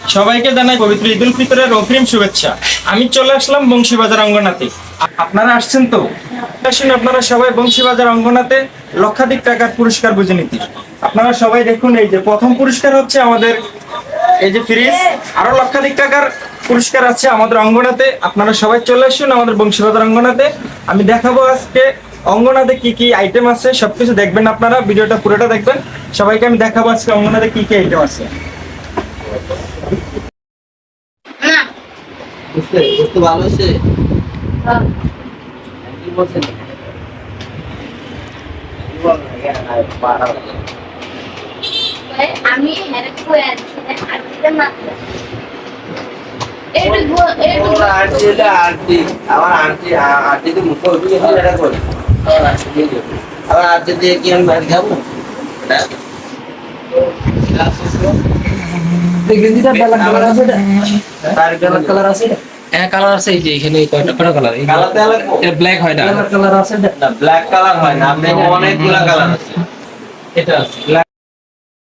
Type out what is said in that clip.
সবাইকে জানাই পবিত্র ঈদ উল ফিতরের অগ্রিম শুভেচ্ছা। আমি চলে আসলাম বংশীবাজার অঙ্গনাতে। আপনারা আসছেন তো? আসুন আপনারা সবাই বংশীবাজার অঙ্গনাতে লক্ষাধিক টাকার পুরস্কার বুঝে নিতে। আপনারা সবাই দেখুন, এই যে প্রথম পুরস্কার হচ্ছে আমাদের এই যে ফ্রিজ, আরো লক্ষাধিক টাকার পুরস্কার আছে আমাদের অঙ্গনাতে। আপনারা সবাই চলে আসুন আমাদের বংশীবাজার অঙ্গনাতে। আমি দেখাবো আজকে অঙ্গনাতে কি কি আইটেম আছে, সবকিছু দেখবেন আপনারা, ভিডিওটা পুরোটা দেখবেন। সবাইকে আমি দেখাবো আজকে অঙ্গনাতে কি কি আইটেম আছে। বুঝতে ভালো হয়েছে। কি বলছেন? আমি আবার আরতি তো মুখ এটা করে আবার আরতি দিয়ে কি আমি বাইরে যাবো? কালার আছে হ্যাঁ কালার আছে, এই যে এখানে কয়টা কালার, এই এটা ব্ল্যাক হয় না, কালার আছে না, ব্ল্যাক কালার হয় না, আপনার অনেকগুলা কালার আছে। এটা আছে ব্ল্যাক